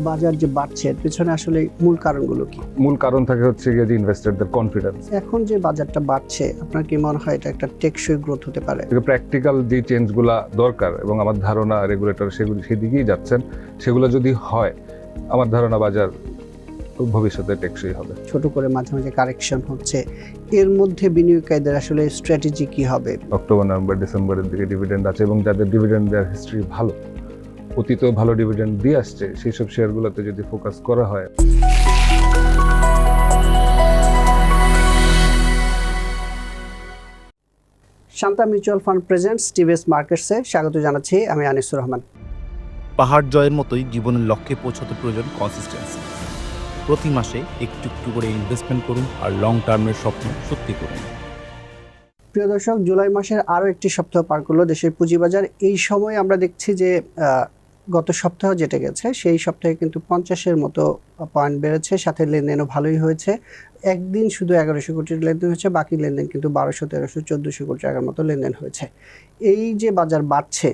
বাজার যে বাড়ছে এর পেছনে আসলে মূল কারণগুলো কি? মূল কারণ থাকে হচ্ছে গিয়ে যে ইনভেস্টরদের কনফিডেন্স। এখন যে বাজারটা বাড়ছে আপনার কি মনে হয় এটা একটা টেকসই গ্রোথ হতে পারে? প্র্যাকটিক্যাল যে চেঞ্জগুলো দরকার এবং আমার ধারণা রেগুলেটর সেগুলো সেদিকেই যাচ্ছেন, সেগুলো যদি হয় আমার ধারণা বাজার ভবিষ্যতে টেকসই হবে। ছোট করে মাঝে মাঝে কারেকশন হচ্ছে, এর মধ্যে বিনিয়োগকারীদের আসলে স্ট্র্যাটেজি কি হবে? অক্টোবর নভেম্বর ডিসেম্বরের দিকে ডিভিডেন্ড আছে এবং যাদের ডিভিডেন্ড দেওয়ার হিস্ট্রি ভালো, অতীতেও ভালো ডিভিডেন্ড দিয়ে আসছে, সেই সব শেয়ারগুলোতে যদি ফোকাস করা হয়। Shanta mutual fund presents TVS মার্কেটসে স্বাগত জানাচ্ছি, আমি আনিসুর রহমান। পাহাড় জয়ের মতোই জীবনের লক্ষ্যে পৌঁছাতে প্রয়োজন কনসিস্টেন্সি। প্রতি মাসে একটু একটু করে ইনভেস্টমেন্ট করুন আর লং টার্মের স্বপ্ন সত্যি করুন। প্রিয় দর্শক, জুলাই মাসের আরও একটি সপ্তাহ পার করলো দেশের পুঁজিবাজার। এই সময় আমরা দেখছি যে গত সপ্তাহ যেটা গেছে সেই সপ্তাহে কিন্তু 50-এর মতো পয়েন্ট বেড়েছে, সাথে লেনদেনও ভালোই হয়েছে। একদিন শুধু 1100 কোটির লেনদেন হয়েছে, বাকি লেনদেন কিন্তু 1200, 1300, 1400 কোটি টাকার মতো লেনদেন হয়েছে। এই যে বাজার বাড়ছে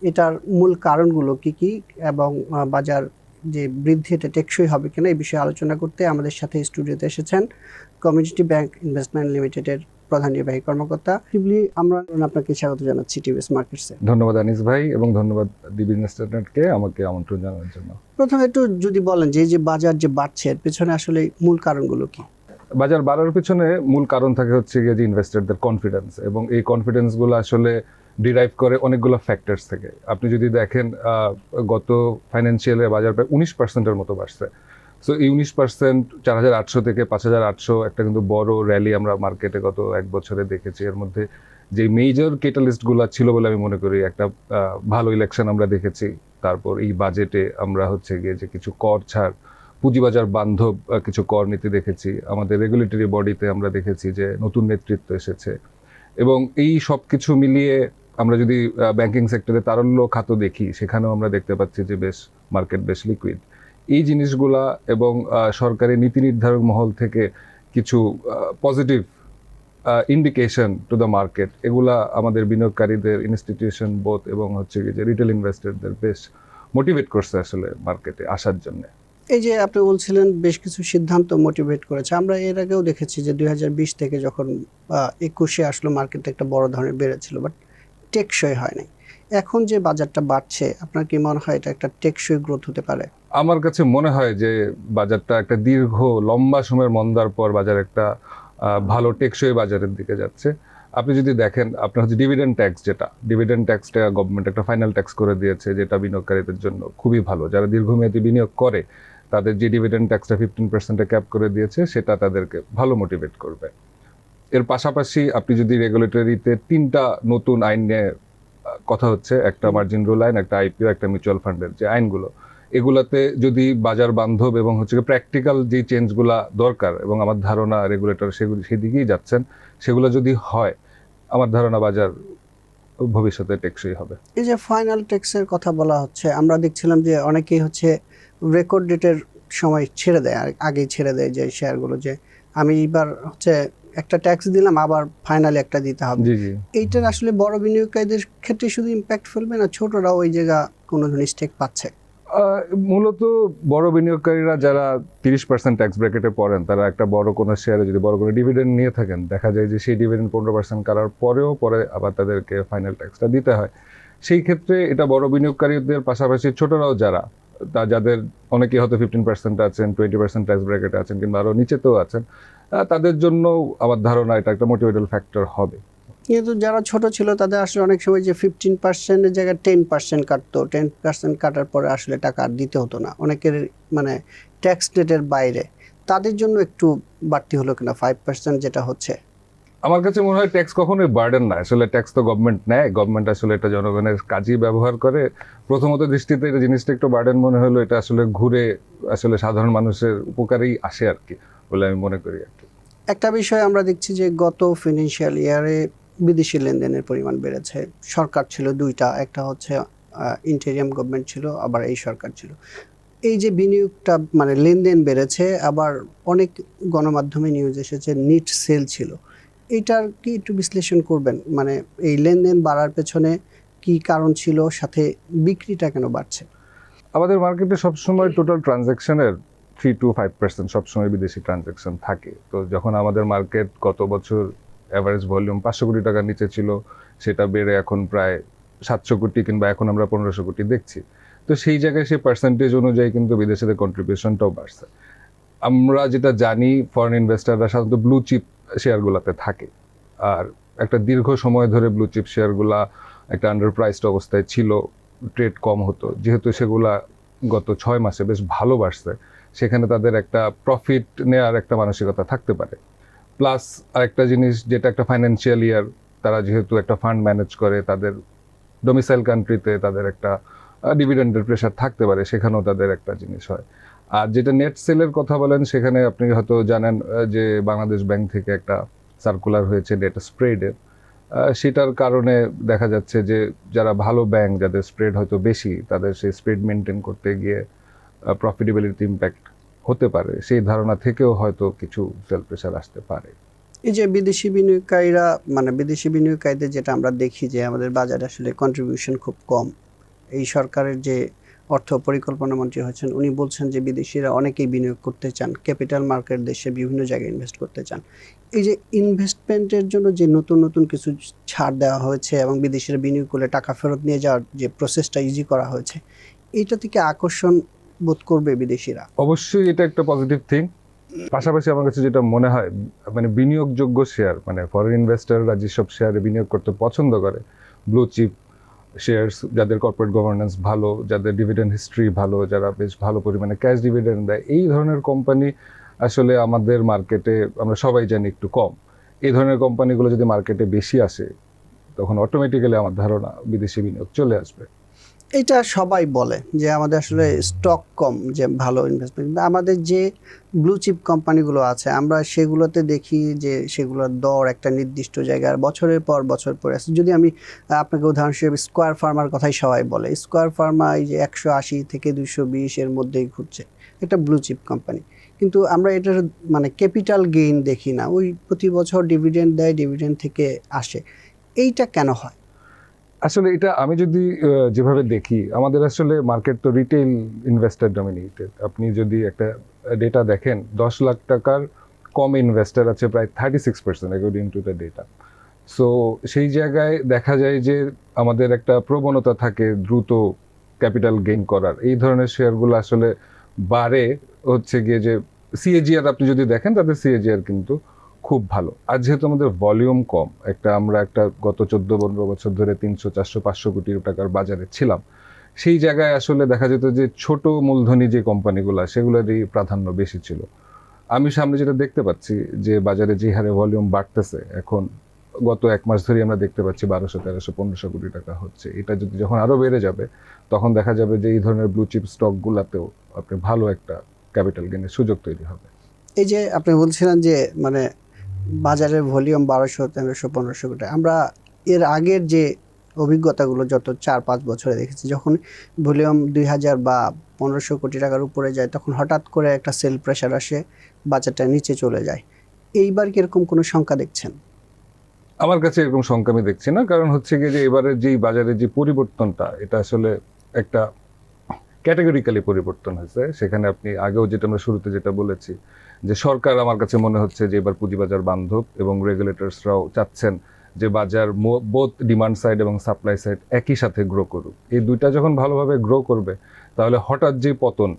এটার মূল কারণগুলো কি কি এবং বাজার যে বৃদ্ধি এটা টেকসই হবে কিনা এই বিষয়ে আলোচনা করতে আমাদের সাথে স্টুডিওতে এসেছেন কমিউনিটি ব্যাংক ইনভেস্টমেন্ট লিমিটেডের প্রধান নির্বাহী কর্মকর্তা। আমরা আপনাকে স্বাগত জানাচ্ছি টিভিএস মার্কেটসে। ধন্যবাদ আনিস ভাই এবং ধন্যবাদ দি বিজনেস স্ট্যান্ডার্ডকে আমাকে আমন্ত্রণ জানানোর জন্য। প্রথমে একটু যদি বলেন যে এই যে বাজার যে বাড়ছে এর পেছনে আসলে মূল কারণগুলো কি? বাজার বাড়ার পিছনে মূল কারণ থাকে হচ্ছে গিয়ে যে ইনভেস্টরদের কনফিডেন্স, এবং এই কনফিডেন্সগুলো আসলে ডিরাইভ করে অনেকগুলো ফ্যাক্টরস থেকে। আপনি যদি দেখেন গত ফাইন্যান্সিয়ালে বাজার প্রায় 19%-এর মতো বাড়ছে। সো এই 19% 4,800 থেকে 5,800 একটা কিন্তু বড় র্যালি আমরা মার্কেটে গত এক বছরে দেখেছি। এর মধ্যে যে মেজর ক্যাটালিস্টগুলো ছিল বলে আমি মনে করি, একটা ভালো ইলেকশন আমরা দেখেছি, তারপর এই বাজেটে আমরা হচ্ছে গিয়ে যে কিছু কর ছাড়, পুঁজিবাজার বান্ধব কিছু কর নীতি দেখেছি, আমাদের রেগুলেটরি বডিতে আমরা দেখেছি যে নতুন নেতৃত্ব এসেছে, এবং এই সব কিছু মিলিয়ে আমরা যদি ব্যাংকিং সেক্টরে তারল্য খাত দেখি, সেখানেও আমরা দেখতে পাচ্ছি যে মার্কেট বেশ লিকুইড। এই জিনিসগুলা এবং সরকারি নীতি নির্ধারক মহল থেকে কিছু positive indication to the market, এগুলা আমাদের বিনিয়োগকারীদের, ইনস্টিটিউশন বোথ এবং হচ্ছে যে রিটেল ইনভেস্টরদের বেশ মোটিভেট করছে আসলে মার্কেটে আসার জন্য। এই যে আপনি বলছিলেন বেশ কিছু সিদ্ধান্ত মোটিভেট করেছে, আমরা এর আগেও দেখেছি যে 2020 থেকে যখন 21-এ আসলো মার্কেটে একটা বড় ধরনের বেড়েছিল, বাট টেকসই হয় নাই। এখন যে বাজারটা বাড়ছে আপনার কি মনে হয় এটা একটা টেকসই গ্রোথ হতে পারে? আমার কাছে মনে হয় যে বাজারটা একটা দীর্ঘ লম্বা সময়ের মন্দার পর বাজার একটা ভালো টেকসই বাজারের দিকে যাচ্ছে। আপনি যদি দেখেন, আপনার হচ্ছে ডিভিডেন্ড ট্যাক্সটা গভর্নমেন্ট একটা ফাইনাল ট্যাক্স করে দিয়েছে, যেটা বিনিয়োগকারীদের জন্য খুবই ভালো। যারা দীর্ঘমেয়াদী বিনিয়োগ করে তাদের যে ডিভিডেন্ড ট্যাক্সটা 15%-এ ক্যাপ করে দিয়েছে, সেটা তাদেরকে ভালো মোটিভেট করবে। এর পাশাপাশি আপনি যদি রেগুলেটরিতে 3টা নতুন আইন নিয়ে কথা হচ্ছে, একটা মার্জিন রুল আইন, একটা আইপিও, একটা মিউচুয়াল ফান্ডের যে আইনগুলো, এগুলাতে যদি বাজার বান্ধব এবং হচ্ছে প্র্যাকটিক্যাল যে চেঞ্জগুলো দরকার এবং আমার ধারণা রেগুলেটর সেগুলো সেদিকেই যাচ্ছেন, সেগুলো যদি হয় আমার ধারণা বাজার ভবিষ্যতে টেকসই হবে। এই যে ফাইনাল ট্যাক্সের কথা বলা হচ্ছে, আমরা দেখছিলাম যে অনেকেই হচ্ছে রেকর্ড ডেটের সময় ছেড়ে দেয়, আগেই ছেড়ে দেয় যে শেয়ারগুলো, যে আমি এবার হচ্ছে একটা ট্যাক্স দিলাম আবার ফাইনালি একটা দিতে হবে। জি জি, এইটার আসলে বড় বিনিয়োগকারীদের ক্ষেত্রে শুধু ইম্প্যাক্ট ফেলবে না, ছোটরা ওই জায়গা কোনো ধরনের স্টেক পাচ্ছে? মূলত বড় বিনিয়োগকারীরা যারা 30% ট্যাক্স ব্র্যাকেটে পড়েন, তারা একটা বড় কোনো শেয়ারে যদি বড় কোনো ডিভিডেন্ড নিয়ে থাকেন, দেখা যায় যে সেই ডিভিডেন্ড 15% কাটার পরেও পরে আবার তাদেরকে ফাইনাল ট্যাক্সটা দিতে হয়। সেই ক্ষেত্রে এটা বড় বিনিয়োগকারীদের পাশাপাশি ছোটরাও যারা, যাদের অনেকে হয়তো 15% আছেন, 20% ট্যাক্স ব্র্যাকেটে আছেন, কিংবা আরও নিচেতেও আছেন, তাদের জন্য আমার ধারণা এটা একটা মোটিভেটেড ফ্যাক্টর হবে। কিন্তু যারা ছোট ছিল তাদের আসলে অনেক সময় যে 15%-এর জায়গায় 10% কাটতো, 10% কাটার পরে আসলে টাকা আর দিতে হতো না, অনেকের মানে ট্যাক্স রেটের বাইরে, তাদের জন্য একটু বাড়তি হলো কিনা 5% যেটা হচ্ছে? আমার কাছে মনে হয় ট্যাক্স কখনোই বার্ডেন না। আসলে ট্যাক্স তো গভর্নমেন্ট নেয়, গভর্নমেন্ট আসলে এটা জনগণের কাজই ব্যবহার করে। প্রথমত দৃষ্টিতে এটা জিনিসটা একটু বার্ডেন মনে হলো, এটা আসলে ঘুরে আসলে সাধারণ মানুষের উপকারেই আসে আর কি বলে আমি মনে করি আর কি। একটা বিষয় আমরা দেখছি যে গত ফিনান্সিয়াল ইয়ারে বিদেশি লেনদেনের পরিমাণ বেড়েছে। সরকার ছিল দুইটা, একটা হচ্ছে ইন্টেরিয়াম গভর্নমেন্ট ছিল, আবার এই সরকার ছিল। এই যে বিনিয়োগটা মানে লেনদেন বেড়েছে, আবার অনেক গণমাধ্যমে নিউজ এসেছে নিট সেল ছিল, এইটার কি একটু বিশ্লেষণ করবেন? মানে এই লেনদেন বাড়ার পেছনে কি কারণ ছিল, সাথে বিক্রিটা কেন বাড়ছে? আমাদের মার্কেটে সবসময় টোটাল ট্রানজ্যাকশনের 3 to 5% সবসময় বিদেশি ট্রানজ্যাকশন থাকে। তো যখন আমাদের মার্কেট গত বছর অ্যাভারেজ ভলিউম 500 কোটি টাকার নিচে ছিল, সেটা বেড়ে এখন প্রায় 700 কোটি, কিংবা এখন আমরা 1500 কোটি দেখছি। তো সেই জায়গায় সেই পার্সেন্টেজ অনুযায়ী কিন্তু বিদেশিদের কন্ট্রিবিউশনটাও বাড়ছে। আমরা যেটা জানি, ফরেন ইনভেস্টাররা সাধারণত ব্লু চিপ শেয়ারগুলোতে থাকে, আর একটা দীর্ঘ সময় ধরে ব্লু চিপ শেয়ারগুলা একটা আন্ডার প্রাইসড অবস্থায় ছিল, ট্রেড কম হতো। যেহেতু সেগুলা গত 6 মাসে বেশ ভালো বাড়ছে, সেখানে তাদের একটা প্রফিট নেওয়ার একটা মানসিকতা থাকতে পারে। প্লাস আরেকটা জিনিস, যেটা একটা ফাইন্যান্সিয়াল ইয়ার, তারা যেহেতু একটা ফান্ড ম্যানেজ করে, তাদের ডোমিসাইল কান্ট্রিতে তাদের একটা ডিভিডেন্ডের প্রেশার থাকতে পারে, সেখানেও তাদের একটা জিনিস হয়। আর যেটা নেট সেলের কথা বলেন, সেখানে আপনি হয়তো জানেন যে বাংলাদেশ ব্যাংক থেকে একটা সার্কুলার হয়েছে নেট স্প্রেডের। সেটার কারণে দেখা যাচ্ছে যে যারা ভালো ব্যাংক, যাদের স্প্রেড হয়তো বেশি, তাদের সেই স্প্রেড মেনটেন করতে গিয়ে প্রফিটেবিলিটি ইম্প্যাক্ট হতে পারে। সেই ধারণা থেকেও হয়তো কিছু সেল প্রেশার আসতে পারে। এই যে বিদেশি বিনিয়োগকারীরা, মানে বিদেশি বিনিয়োগকারীদের যেটা আমরা দেখি যে আমাদের বাজারে আসলে কন্ট্রিবিউশন খুব কম। এই সরকারের যে অর্থ পরিকল্পনা মন্ত্রী হচ্ছেন, উনি বলছেন যে বিদেশিরা অনেকেই বিনিয়োগ করতে চান, ক্যাপিটাল মার্কেট দেশে বিভিন্ন জায়গায় ইনভেস্ট করতে চান। এই যে ইনভেস্টমেন্টের জন্য যে নতুন নতুন কিছু ছাড় দেওয়া হয়েছে এবং বিদেশিরা বিনিয়োগ করলে টাকা ফেরত নিয়ে যাওয়ার যে প্রসেসটা ইজি করা হয়েছে, এইটা থেকে আকর্ষণ বোধ করবে বিদেশিরা? অবশ্যই এটা একটা পজিটিভ থিং। পাশাপাশি আমার কাছে যেটা মনে হয়, মানে বিনিয়োগযোগ্য শেয়ার, মানে ফরেন ইনভেস্টররা যেসব শেয়ারে বিনিয়োগ করতে পছন্দ করে, ব্লু চিপ শেয়ারস, যাদের কর্পোরেট গভর্নেন্স ভালো, যাদের ডিভিডেন্ড হিস্ট্রি ভালো, যারা বেশ ভালো পরিমাণে ক্যাশ ডিভিডেন্ড দেয়, এই ধরনের কোম্পানি আসলে আমাদের মার্কেটে আমরা সবাই জানি একটু কম। এই ধরনের কোম্পানিগুলো যদি মার্কেটে বেশি আসে, তখন অটোমেটিক্যালি আমার ধারণা বিদেশি বিনিয়োগ চলে আসবে। এটা সবাই বলে যে আমাদের আসলে স্টক কম, যে ভালো ইনভেস্টমেন্ট। কিন্তু আমাদের যে ব্লু চিপ কোম্পানিগুলো আছে, আমরা সেগুলোতে দেখি যে সেগুলোর দর একটা নির্দিষ্ট জায়গায় বছরের পর বছর পরে আছে। যদি আমি আপনাকে উদাহরণ হিসেবে স্কোয়ার ফার্মার কথাই সবাই বলে, স্কোয়ার ফার্মা এই যে 180 থেকে 220 এর মধ্যেই ঘুরছে, একটা ব্লু চিপ কোম্পানি। কিন্তু আমরা এটার মানে ক্যাপিটাল গেইন দেখি না, ওই প্রতি বছর ডিভিডেন্ড দেয়, ডিভিডেন্ড থেকে আসে। এইটা কেন হয়? আসলে এটা আমি যদি যেভাবে দেখি, আমাদের আসলে মার্কেট তো রিটেল ইনভেস্টর ডমিনেটেড। আপনি যদি একটা ডেটা দেখেন, 10 লাখ টাকার কম ইনভেস্টর আছে প্রায় 36% according to the data. So সেই জায়গায় দেখা যায় যে আমাদের একটা প্রবণতা থাকে দ্রুত ক্যাপিটাল গেইন করার। এই ধরনের শেয়ারগুলো আসলে বাড়ে হচ্ছে গিয়ে যে সিএজিআর আপনি যদি দেখেন, তাদের সিএজিআর কিন্তু খুব ভালো। আর যেহেতু আমাদের ভলিউম কম, আমরা একটা গত 14-15 বছর ধরে 300, 400, 500 কোটি টাকার বাজারে ছিলাম, সেই জায়গায় আসলে দেখা যেত যে ছোট মূলধনী যে কোম্পানিগুলো, সেগুলোরই প্রাধান্য বেশি ছিল। আমি সামনে যেটা দেখতে পাচ্ছি যে বাজারে যে হারে ভলিউম বাড়তেছে, এখন গত 1 মাস ধরে আমরা দেখতে পাচ্ছি 1200, 1300, 1500 কোটি টাকা হচ্ছে। এটা যদি যখন আরো বেড়ে যাবে, তখন দেখা যাবে যে এই ধরনের ব্লু চিপ স্টকগুলোতেও আপনি ভালো একটা ক্যাপিটাল গেইনের সুযোগ তৈরি হবে। এই যে আপনি বলছিলেন যে মানে বাজারের ভলিউম 1200, 1300, 1500 কোটি, আমরা এর আগের যে অভিজ্ঞতাগুলো যত 4-5 বছরে দেখেছি, যখন ভলিউম 2000 বা 1500 কোটি টাকার উপরে যায়, তখন হঠাৎ করে একটা সেল প্রেশার আসে, বাজারটা নিচে চলে যায়। এইবার কি এরকম কোনো সংখ্যা দেখছেন? আমার কাছে এরকম সংখ্যা আমি দেখছি না। কারণ হচ্ছে গিয়ে যে এবারের যেই বাজারের যে পরিবর্তনটা, এটা আসলে একটা ক্যাটেগরিক্যালি পরিবর্তন হয়েছে। সেখানে আপনি আগেও যেটা আমরা শুরুতে যেটা বলেছি, যে সরকার আমার কাছে মনে হচ্ছে যে এবার পুঁজিবাজার বান্ধব, এবং রেগুলেটরসরাও চাচ্ছেন যে বাজার বোথ ডিমান্ড সাইড এবং সাপ্লাই সাইড একই সাথে গ্রো করুক। এই দুইটা যখন ভালোভাবে গ্রো করবে, তাহলে হঠাৎ যে পতন,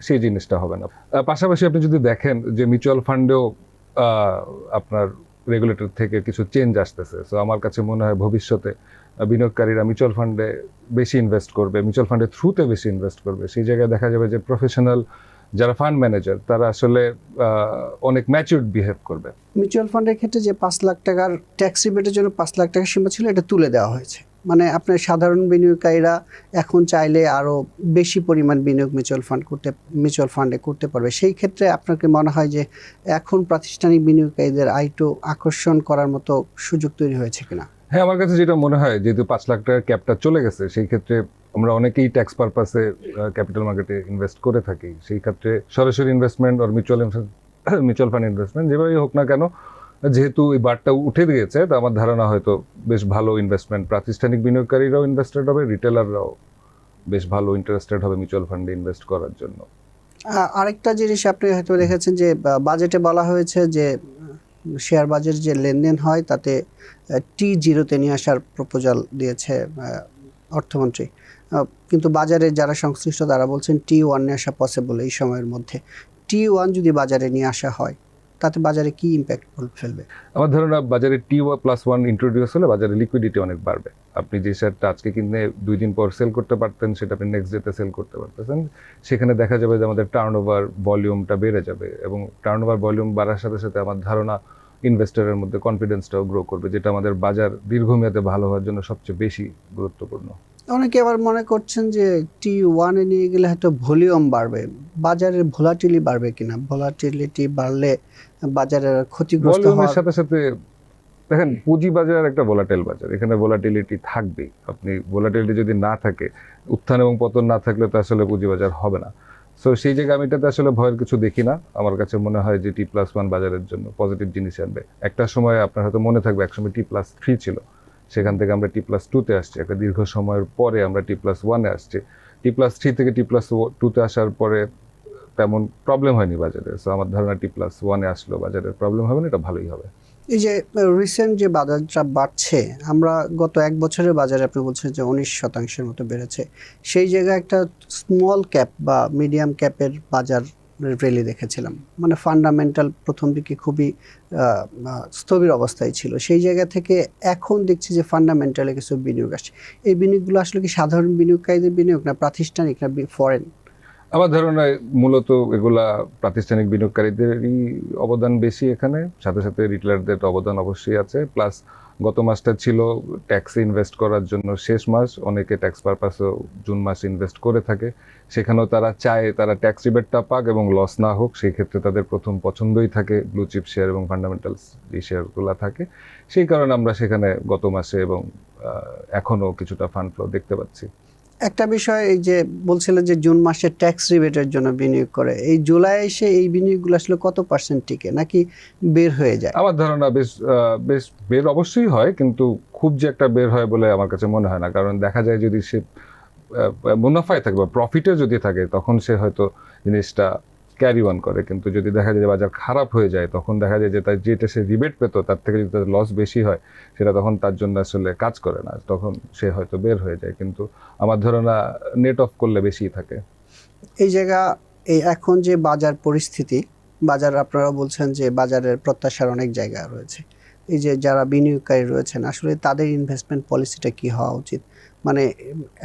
সেই জিনিসটা হবে না। পাশাপাশি আপনি যদি দেখেন যে মিউচুয়াল ফান্ডেও আপনার রেগুলেটর থেকে কিছু চেঞ্জ আসতেছে। সো আমার কাছে মনে হয় ভবিষ্যতে বিনিয়োগকারীরা মিউচুয়াল ফান্ডে বেশি ইনভেস্ট করবে, মিউচুয়াল ফান্ডের থ্রুতে বেশি ইনভেস্ট করবে। সেই জায়গায় দেখা যাবে যে প্রফেশনাল যারা ফান্ড ম্যানেজার, তারা আসলে অনেক ম্যাচিউরড বিহেভ করবে। মিউচুয়াল ফান্ডের ক্ষেত্রে যে 5 লাখ টাকার ট্যাক্স রিবেটের জন্য 5 লাখ টাকা সীমা ছিল, এটা তুলে দেওয়া হয়েছে। মানে আপনার সাধারণ বিনিয়োগকারীরা এখন চাইলে আরও বেশি পরিমাণ বিনিয়োগ মিউচুয়াল ফান্ডে করতে পারবে। সেই ক্ষেত্রে আপনার কি মনে হয় যে এখন প্রাতিষ্ঠানিক বিনিয়োগকারীদের আইটো আকর্ষণ করার মতো সুযোগ তৈরি হয়েছে কিনা? হ্যাঁ, আমার কাছে যেটা মনে হয়, যেহেতু 5 লাখ টাকার ক্যাপটা চলে গেছে, সেই ক্ষেত্রে আমরা অনেকেই ট্যাক্স পারপাসে ক্যাপিটাল মার্কেটে ইনভেস্ট করে থাকি। সেই ক্ষেত্রে সরাসরি ইনভেস্টমেন্ট আর মিউচুয়াল ফান্ড ইনভেস্টমেন্ট যেভাবেই হোক না কেন, যেহেতু এই বারটা উঠে গিয়েছে, তো আমার ধারণা হয়তো বেশ ভালো ইনভেস্টমেন্ট, প্রাতিষ্ঠানিক বিনিয়োগকারীরাও ইনভেস্টেড হবে, রিটেলাররাও বেশ ভালো ইন্টারেস্টেড হবে মিউচুয়াল ফান্ডে ইনভেস্ট করার জন্য। আরেকটা জিনিস আপনি হয়তো দেখেছেন যে বাজেটে বলা হয়েছে যে শেয়ার বাজার যে লেনদেন হয় তাতে T0-তে নিয়ে আসার প্রপোজাল দিয়েছে অর্থমন্ত্রী, কিন্তু বাজারে যারা সংশ্লিষ্ট তারা বলছেন T1 নিয়ে আসা পসিবল এই সময়ের মধ্যে। T1 যদি বাজারে নিয়ে আসা হয় তাতে বাজারে কি ইম্প্যাক্ট ফেলবে? আমার ধারণা বাজারে T+1 ইন্ট্রোডিউস হলে বাজারে লিকুইডিটি অনেক বাড়বে। আপনি যে শেয়ারটা আজকে কিনে 2 দিন পর সেল করতে পারতেন সেটা আপনি নেক্সট ডেতে সেল করতে পারতেছেন। সেখানে দেখা যাবে যে আমাদের টার্নওভার ভলিউমটা বেড়ে যাবে এবং টার্নওভার ভলিউম বাড়ার সাথে সাথে আমার ধারণা ইনভেস্টরের মধ্যে কনফিডেন্সটাও গ্রো করবে, যেটা আমাদের বাজার দীর্ঘমেয়াদে ভালো হওয়ার জন্য সবচেয়ে বেশি গুরুত্বপূর্ণ। অনেকে আবার মনে করছেন যে T1-এ নিয়ে গেলে হয়তো ভলিউম বাড়বে, বাজারের ভোলাটিলি বাড়বে কিনা, ভোলাটিলিটি বাড়লে বাজারের ক্ষতিগ্রস্ত ভলিউমের হওয়ার। সাথে সাথে দেখেন পুঁজি বাজার একটা ভোলাটাইল বাজার, এখানে ভোলাটিলিটি থাকবেই। আপনি ভোলাটিলিটি যদি না থাকে, উত্থান এবং পতন না থাকলে তো আসলে পুঁজি বাজার হবে না। সো সেই জায়গায় আমি এটাতে আসলে ভয়ের কিছু দেখি না। আমার কাছে মনে হয় যে T+1 বাজারের জন্য পজিটিভ জিনিস আনবে। একটা সময় আপনার হয়তো মনে থাকবে একসময় T+3 ছিল, সেখান থেকে আমরা T+2-তে আসছি, একটা দীর্ঘ সময়ের পরে আমরা T+1-এ আসছি। T+3 থেকে T+2-তে আসার পরে তেমন প্রবলেম হয়নি বাজারে। সো আমার ধারণা T+1-এ আসলেও বাজারের প্রবলেম হবে না, এটা ভালোই হবে। এই যে রিসেন্ট যে বাজারটা বাড়ছে, আমরা গত 1 বছরের বাজারে আপনি বলছেন যে 19% মতো বেড়েছে, সেই জায়গায় একটা স্মল ক্যাপ বা মিডিয়াম ক্যাপের বাজার র্যালি দেখেছিলাম। মানে ফান্ডামেন্টাল প্রথম দিকে খুবই স্থবির অবস্থায় ছিল, সেই জায়গা থেকে এখন দেখছি যে ফান্ডামেন্টালে কিছু বিনিয়োগ আসছে। এই বিনিয়োগগুলো আসলে কি সাধারণ বিনিয়োগকারীদের বিনিয়োগ না প্রাতিষ্ঠানিক না ফরেন? আমার ধারণায় মূলত এগুলা প্রাতিষ্ঠানিক বিনিয়োগকারীদেরই অবদান বেশি এখানে, সাথে সাথে রিটেলারদের অবদান অবশ্যই আছে। প্লাস গত মাসটা ছিল ট্যাক্সে ইনভেস্ট করার জন্য শেষ মাস, অনেকে ট্যাক্স পারপাসও জুন মাসে ইনভেস্ট করে থাকে, সেখানেও তারা চায় তারা ট্যাক্স রিবেটটা পাক এবং লস না হোক। সেই ক্ষেত্রে তাদের প্রথম পছন্দই থাকে ব্লু চিপ শেয়ার এবং ফান্ডামেন্টালস যে শেয়ারগুলো থাকে। সেই কারণে আমরা সেখানে গত মাসে এবং এখনও কিছুটা ফান্ড ফ্লো দেখতে পাচ্ছি। একটা বিষয়, এই যে বলছিলেন যে জুন মাসে ট্যাক্স রিবেটের জন্য বিনিয়োগ করে, এই জুলাই এসে এই বিনিয়োগগুলো আসলে কত পার্সেন্ট টিকে নাকি বের হয়ে যায়? আমার ধারণা বেশ বের অবশ্যই হয়, কিন্তু খুব যে একটা বের হয় বলে আমার কাছে মনে হয় না। কারণ দেখা যায় যদি সে মুনাফায় থাকে বা প্রফিটে যদি থাকে তখন সে হয়তো জিনিসটা ক্যারি অন করে, কিন্তু যদি দেখা যায় যে বাজার খারাপ হয়ে যায় তখন দেখা যায় যে তার যেটা সে রিবেট পেতো তার থেকে যদি তার লস বেশি হয় সেটা তখন তার জন্য আসলে কাজ করে না, তখন সে হয়তো বের হয়ে যায়। কিন্তু আমার ধারণা নেট অফ করলে বেশিই থাকে। এই জায়গা, এই এখন যে বাজার পরিস্থিতি, বাজার আপনারা বলছেন যে বাজারের প্রত্যাশার অনেক জায়গা রয়েছে, এই যে যারা বিনিয়োগকারী রয়েছেন আসলে তাদের ইনভেস্টমেন্ট পলিসিটা কি হওয়া উচিত? মানে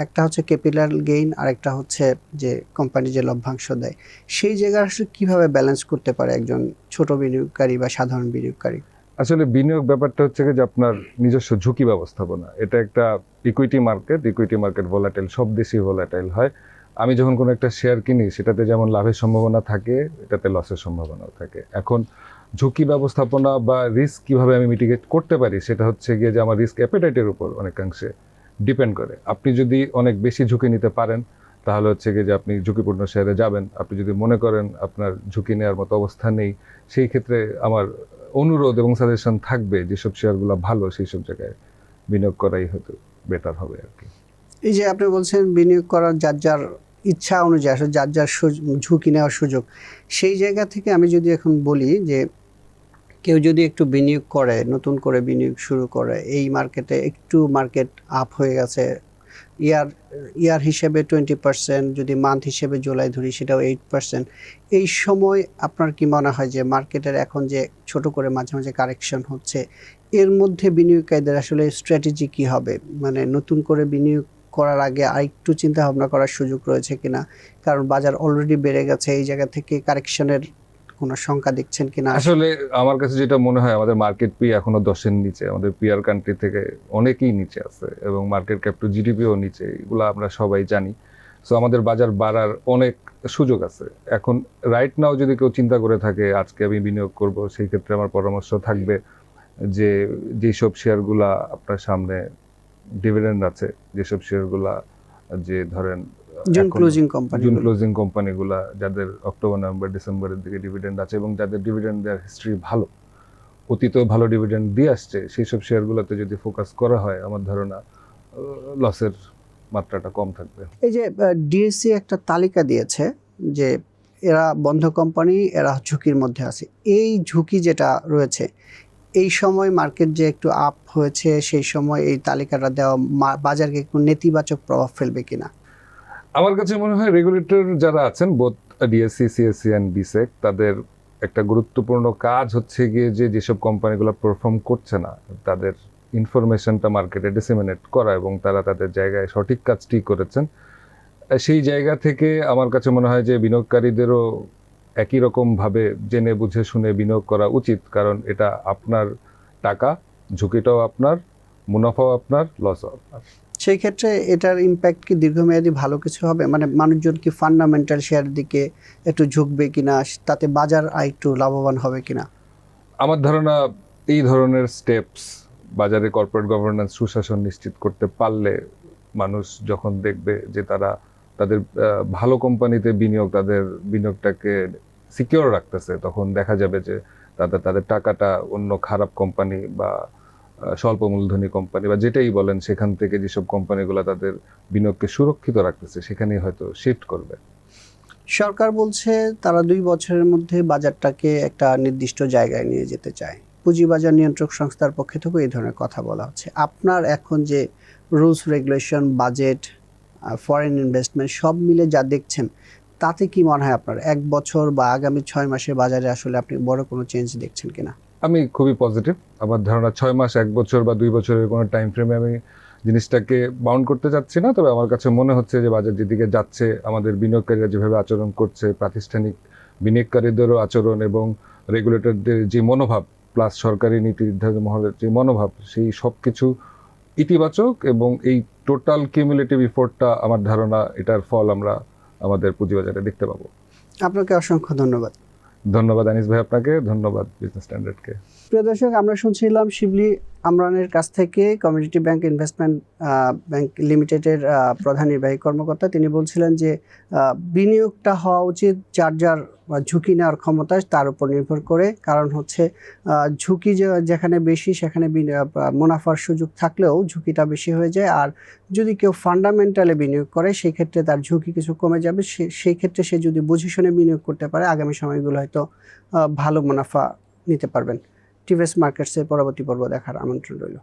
একটা হচ্ছে ক্যাপিটাল গেইন আর একটা হচ্ছে যে কোম্পানি যে লভ্যাংশ দেয়, সেই জায়গা আসলে কীভাবে ব্যালেন্স করতে পারে একজন ছোট বিনিয়োগকারী বা সাধারণ বিনিয়োগকারী? আসলে বিনিয়োগ ব্যাপারটা হচ্ছে যে আপনার নিজস্ব ঝুঁকি ব্যবস্থাপনা। এটা একটা ইকুইটি মার্কেট ভোলাটাইল, সব দেশই ভোলাটাইল হয়। আমি যখন কোনো একটা শেয়ার কিনি সেটাতে যেমন লাভের সম্ভাবনা থাকে, এটাতে লসের সম্ভাবনাও থাকে। এখন ঝুঁকি ব্যবস্থাপনা বা রিস্ক কিভাবে আমি মিটিগেট করতে পারি সেটা হচ্ছে গিয়ে যে আমার রিস্ক অ্যাপেটাইটের উপর অনেকাংশে ডিপেন্ড করে। আপনি যদি অনেক বেশি ঝুঁকি নিতে পারেন তাহলে হচ্ছে গিয়ে যে আপনি ঝুঁকিপূর্ণ শেয়ারে যাবেন। আপনি যদি মনে করেন আপনার ঝুঁকি নেওয়ার মতো অবস্থা নেই, সেই ক্ষেত্রে আমার অনুরোধ এবং সাজেশন থাকবে যেসব শেয়ারগুলো ভালো সেই সব জায়গায় বিনিয়োগ করাই হয়তো বেটার হবে আর কি। এই যে আপনি বলছেন বিনিয়োগ করার যার যার ইচ্ছা অনুযায়ী আসলে যার যার ঝুঁকি নেওয়ার সুযোগ, সেই জায়গা থেকে আমি যদি এখন বলি যে কেউ যদি একটু বিনিয়োগ করে, নতুন করে বিনিয়োগ শুরু করে, এই মার্কেটে একটু মার্কেট আপ হয়ে গেছে, ইয়ার হিসেবে 20%, যদি মান্থ হিসেবে জুলাই ধরি সেটাও 8%, এই সময় আপনার কি মনে হয় যে মার্কেটের এখন যে ছোট করে মাঝে মাঝে কারেকশন হচ্ছে, এর মধ্যে বিনিয়োগকারীদের আসলে স্ট্র্যাটেজি কি হবে? মানে নতুন করে বিনিয়োগ করার আগে আরেকটু চিন্তা ভাবনা করার সুযোগ রয়েছে কিনা? কারণ বাজার অলরেডি বেড়ে গেছে, এই জায়গা থেকে কারেকশনের কোনো সংখ্যা দেখছেন কিনা? আসলে আমার কাছে যেটা মনে হয় আমাদের মার্কেট পি এখনো 10-এর নিচে, আমাদের পিআর কান্ট্রি থেকে অনেকেই নিচে আছে এবং মার্কেট ক্যাপ টু জিডিপিও নিচে, এগুলো আমরা সবাই জানি। সো আমাদের বাজার বাড়ার অনেক সুযোগ আছে। এখন রাইট নাও যদি কেউ চিন্তা করে থাকে আজকে আমি বিনিয়োগ করব, সেই ক্ষেত্রে আমার পরামর্শ থাকবে যে যেসব শেয়ারগুলা আপনার সামনে ডিভিডেন্ড আছে, যেসব শেয়ারগুলা যে ধরেন জুন ক্লোজিং কোম্পানিগুলা যাদের অক্টোবর নভেম্বর ডিসেম্বরের দিকে ডিভিডেন্ড আছে এবং যাদের ডিভিডেন্ড দেওয়ার হিস্ট্রি ভালো, অতীতেও ভালো ডিভিডেন্ড দিয়ে আসছে, সেই সব শেয়ারগুলোতে যদি ফোকাস করা হয় আমার ধারণা লসের মাত্রাটা কম থাকবে। এই যে ডিএসসি একটা তালিকা দিয়েছে যে এরা বন্ধ কোম্পানি, এরা ঝুঁকির মধ্যে আছে। এই ঝুঁকি যেটা রয়েছে, এই সময় মার্কেট যে একটু আপ হয়েছে, সেই সময় এই তালিকাটা দেওয়া বাজারকে একটু নেতিবাচক প্রভাব ফেলবে কিনা? আমার কাছে মনে হয় রেগুলেটর যারা আছেন, বোথ ডিএসসি, সিএসসি অ্যান্ড বিসেক, তাদের একটা গুরুত্বপূর্ণ কাজ হচ্ছে গিয়ে যেসব কোম্পানিগুলো পারফর্ম করছে না তাদের ইনফরমেশনটা মার্কেটে ডিসেমিনেট করা, এবং তারা তাদের জায়গায় সঠিক কাজটি করেছেন। সেই জায়গা থেকে আমার কাছে মনে হয় যে বিনিয়োগকারীদেরও একই রকমভাবে জেনে বুঝে শুনে বিনিয়োগ করা উচিত, কারণ এটা আপনার টাকা, ঝুঁকিটাও আপনার, মুনাফাও আপনার, লসও আপনার। সেই ক্ষেত্রে এটার ইম্প্যাক্ট কি দীর্ঘমেয়াদী ভালো কিছু হবে? মানে মানুষজন কি ফান্ডামেন্টাল শেয়ারের দিকে একটু ঝুঁকবে কিনা, তাতে বাজার একটু লাভবান হবে কিনা? আমার ধারণা এই ধরনের স্টেপস, বাজারে কর্পোরেট গভর্নেন্স, সুশাসন নিশ্চিত করতে পারলে, মানুষ যখন দেখবে যে তারা তাদের ভালো কোম্পানিতে তাদের বিনিয়োগটাকে সিকিউর রাখতেছে, তখন দেখা যাবে যে তাদের টাকাটা অন্য খারাপ কোম্পানি বা স্বল্প মূলধনী কোম্পানি বা যেটাই বলেন, সেখান থেকে যেসব কোম্পানিগুলো তাদের বিনিয়োগকে সুরক্ষিত রাখতেছে সেখানেই হয়তো শিফট করবে। সরকার বলছে তারা 2 বছরের মধ্যে বাজারটাকে একটা নির্দিষ্ট জায়গায় নিয়ে যেতে চায়। পুঁজিবাজার নিয়ন্ত্রক সংস্থার পক্ষ থেকে এই ধরনের কথা বলা হচ্ছে। আপনার এখন যে rules regulation, budget, foreign investment সব মিলে যা দেখছেন, তাতে কি মনে হয় আপনার 1 বছর বা আগামী 6 মাসের বাজারে আসলে আপনি বড় কোনো চেঞ্জ দেখছেন কিনা? আমি খুবই পজিটিভ। আমার ধারণা 6 মাস, 1 বছর বা 2 বছরের কোনো টাইম ফ্রেমে আমি জিনিসটাকে বাউন্ড করতে চাচ্ছি না। তবে আমার কাছে মনে হচ্ছে যে বাজার যেদিকে যাচ্ছে, আমাদের বিনিয়োগকারীরা যেভাবে আচরণ করছে, প্রাতিষ্ঠানিক বিনিয়োগকারীদেরও আচরণ এবং রেগুলেটরদের যে মনোভাব, প্লাস সরকারি নীতি নির্ধারক মহলের যে মনোভাব, সেই সব কিছু ইতিবাচক, এবং এই টোটাল কিউমুলেটিভ ইফোর্টটা আমার ধারণা এটার ফল আমরা আমাদের পুঁজিবাজারে দেখতে পাবো। আপনাকে অসংখ্য ধন্যবাদ। ধন্যবাদ আনিস ভাই আপনাকে, ধন্যবাদ বিজনেস স্ট্যান্ডার্ডকে। প্রিয় দর্শক, আমরা শুনছিলাম শিবলি আমরানের কাছ থেকে, কমিউনিটি ব্যাংক ইনভেস্টমেন্ট ব্যাংক লিমিটেডের প্রধান নির্বাহী কর্মকর্তা। তিনি বলছিলেন যে বিনিয়োগটা হওয়া উচিত যার যার ঝুঁকি নেওয়ার ক্ষমতা তার উপর নির্ভর করে। কারণ হচ্ছে ঝুঁকি যেখানে বেশি, সেখানে মুনাফার সুযোগ থাকলেও ঝুঁকিটা বেশি হয়ে যায়। আর যদি কেউ ফান্ডামেন্টালে বিনিয়োগ করে, সেই ক্ষেত্রে তার ঝুঁকি কিছু কমে যাবে। সেই ক্ষেত্রে সে যদি বুঝে শুনে বিনিয়োগ করতে পারে, আগামী সময়গুলো হয়তো ভালো মুনাফা নিতে পারবেন। টিভিএস মার্কেটসের পরবর্তী পর্ব দেখার আমন্ত্রণ রইল।